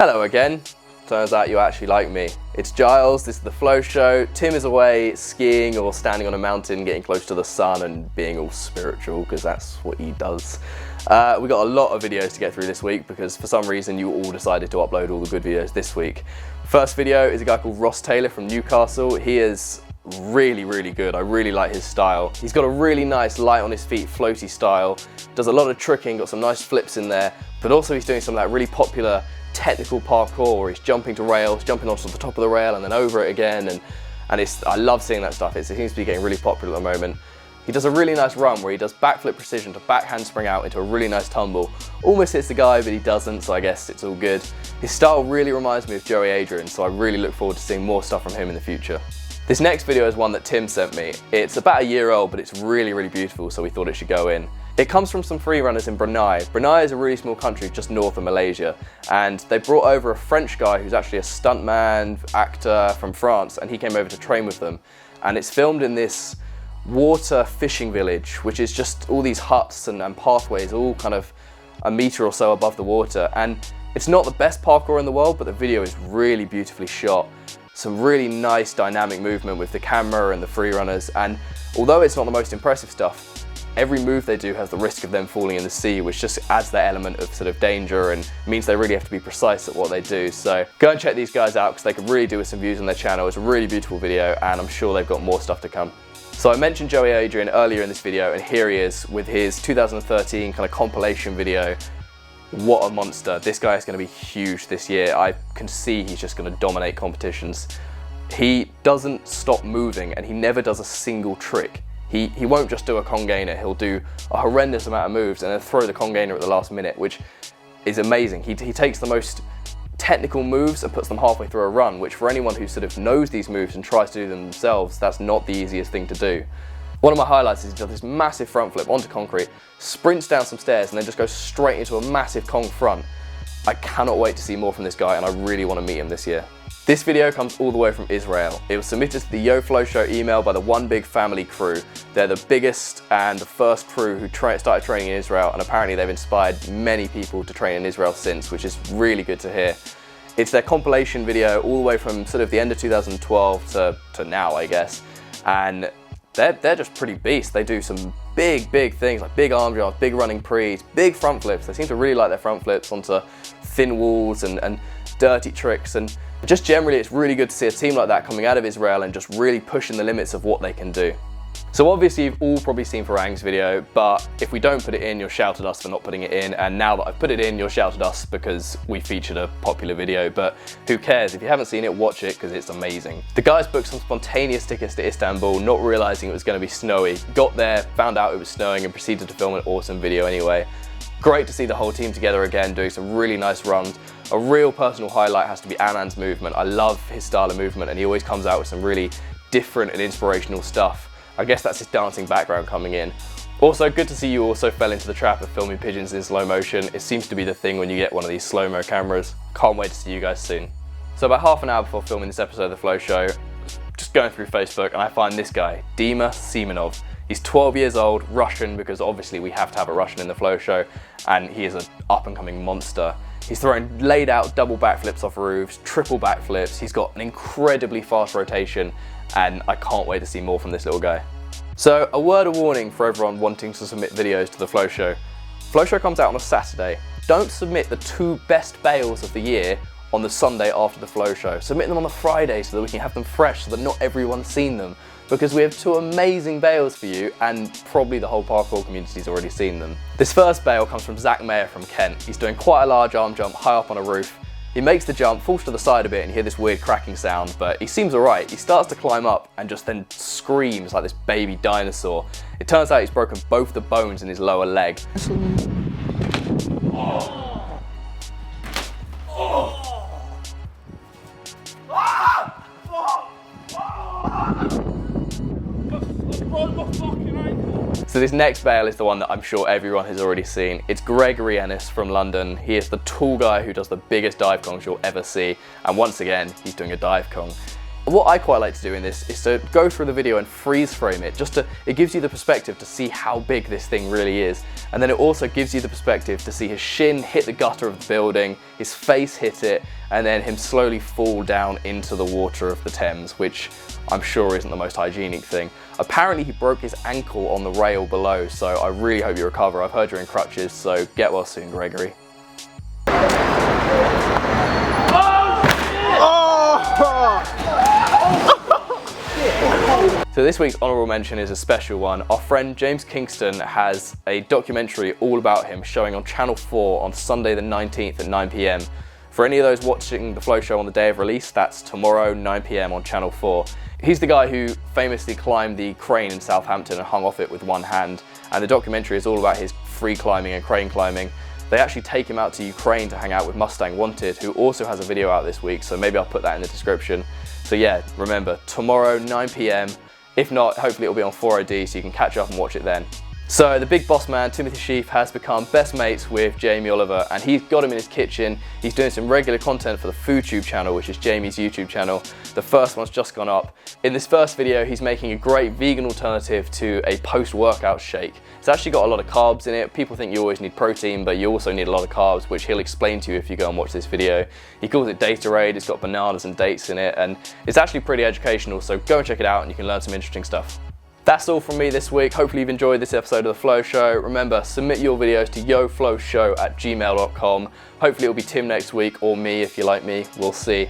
Hello again. Turns out you actually like me. It's Giles, this is the Flow Show. Tim is away skiing or standing on a mountain getting close to the sun and being all spiritual because that's what he does. We got a lot of videos to get through this week because for some reason you all decided to upload all the good videos this week. First video is a guy called Ross Taylor from Newcastle. He is really good. I really like his style. He's got a really nice light on his feet, floaty style. Does a lot of tricking, got some nice flips in there, but also he's doing some of that really popular technical parkour where he's jumping to rails, jumping onto the top of the rail and then over it again, and I love seeing that stuff. It seems to be getting really popular at the moment. He does a really nice run where he does backflip precision to back handspring out into a really nice tumble. Almost hits the guy, but he doesn't, so I guess it's all good. His style really reminds me of Joey Adrian, so I really look forward to seeing more stuff from him in the future. This next video is one that Tim sent me. It's about a year old, but it's really beautiful, so we thought it should go in. It comes from some freerunners in Brunei. Brunei is a really small country just north of Malaysia, and they brought over a French guy who's actually a stuntman, actor from France, and he came over to train with them. And it's filmed in this water fishing village, which is just all these huts and pathways all kind of a meter or so above the water. And it's not the best parkour in the world, but the video is really beautifully shot. Some really nice dynamic movement with the camera and the freerunners, and although it's not the most impressive stuff, every move they do has the risk of them falling in the sea, which just adds that element of sort of danger and means they really have to be precise at what they do. So go and check these guys out because they could really do with some views on their channel. It's a really beautiful video and I'm sure they've got more stuff to come. So I mentioned Joey Adrian earlier in this video, and here he is with his 2013 kind of compilation video. What a monster. This guy is going to be huge this year. I can see he's just going to dominate competitions. He doesn't stop moving and he never does a single trick. He won't just do a congainer, he'll do a horrendous amount of moves and then throw the congainer at the last minute, which is amazing. He takes the most technical moves and puts them halfway through a run, which for anyone who sort of knows these moves and tries to do them themselves, that's not the easiest thing to do. One of my highlights is he does this massive front flip onto concrete, sprints down some stairs and then just goes straight into a massive Kong front. I cannot wait to see more from this guy and I really want to meet him this year. This video comes all the way from Israel. It was submitted to the Yo Flow Show email by the One Big Family crew. They're the biggest and the first crew who started training in Israel, and apparently they've inspired many people to train in Israel since, which is really good to hear. It's their compilation video all the way from sort of the end of 2012 to now, I guess. And they're just pretty beasts. They do some big things like big arm jumps, big running prees, big front flips. They seem to really like their front flips onto thin walls and dirty tricks, and just generally it's really good to see a team like that coming out of Israel and just really pushing the limits of what they can do. So obviously you've all probably seen Freeruning's video, but if we don't put it in, you'll shout at us for not putting it in, and now that I've put it in, you'll shout at us because we featured a popular video, but who cares? If you haven't seen it, watch it because it's amazing. The guys booked some spontaneous tickets to Istanbul, not realizing it was going to be snowy. Got there, found out it was snowing and proceeded to film an awesome video anyway. Great to see the whole team together again, doing some really nice runs. A real personal highlight has to be Aman's movement. I love his style of movement and he always comes out with some really different and inspirational stuff. I guess that's his dancing background coming in. Also, good to see you also fell into the trap of filming pigeons in slow motion. It seems to be the thing when you get one of these slow-mo cameras. Can't wait to see you guys soon. So about half an hour before filming this episode of The Flow Show, just going through Facebook and I find this guy, Dima Semenov. He's 12 years old, Russian, because obviously we have to have a Russian in The Flow Show, and he is an up-and-coming monster. He's throwing laid out double backflips off roofs, triple backflips. He's got an incredibly fast rotation, and I can't wait to see more from this little guy. So a word of warning for everyone wanting to submit videos to The Flow Show. Flow Show comes out on a Saturday. Don't submit the 2 best bails of the year on the Sunday after The Flow Show. Submit them on the Friday so that we can have them fresh, so that not everyone's seen them. Because we have 2 amazing bails for you, and probably the whole parkour community's already seen them. This first bail comes from Zach Mayer from Kent. He's doing quite a large arm jump high up on a roof. He makes the jump, falls to the side a bit, and you hear this weird cracking sound, but he seems alright. He starts to climb up and just then screams like this baby dinosaur. It turns out he's broken both the bones in his lower leg. So this next bail is the one that I'm sure everyone has already seen. It's Gregory Ennis from London. He is the tall guy who does the biggest dive kongs you'll ever see. And once again, he's doing a dive kong. And what I quite like to do in this is to go through the video and freeze frame it, it gives you the perspective to see how big this thing really is. And then it also gives you the perspective to see his shin hit the gutter of the building, his face hit it, and then him slowly fall down into the water of the Thames, which I'm sure isn't the most hygienic thing. Apparently he broke his ankle on the rail below, so I really hope you recover. I've heard you're in crutches, so get well soon, Gregory. So this week's honourable mention is a special one. Our friend James Kingston has a documentary all about him showing on Channel 4 on Sunday the 19th at 9 PM. For any of those watching the Flow Show on the day of release, that's tomorrow 9 PM on Channel 4. He's the guy who famously climbed the crane in Southampton and hung off it with one hand, and the documentary is all about his free climbing and crane climbing. They actually take him out to Ukraine to hang out with Mustang Wanted, who also has a video out this week, so maybe I'll put that in the description. So yeah, remember, tomorrow 9 PM. If not, hopefully it'll be on 4OD so you can catch up and watch it then. So the big boss man, Timothy Sheaf, has become best mates with Jamie Oliver, and he's got him in his kitchen. He's doing some regular content for the FoodTube channel, which is Jamie's YouTube channel. The first one's just gone up. In this first video, he's making a great vegan alternative to a post-workout shake. It's actually got a lot of carbs in it. People think you always need protein, but you also need a lot of carbs, which he'll explain to you if you go and watch this video. He calls it Datorade. It's got bananas and dates in it, and it's actually pretty educational, so go and check it out and you can learn some interesting stuff. That's all from me this week. Hopefully you've enjoyed this episode of The Flow Show. Remember, submit your videos to yoflowshow@gmail.com. Hopefully it'll be Tim next week, or me if you like me. We'll see.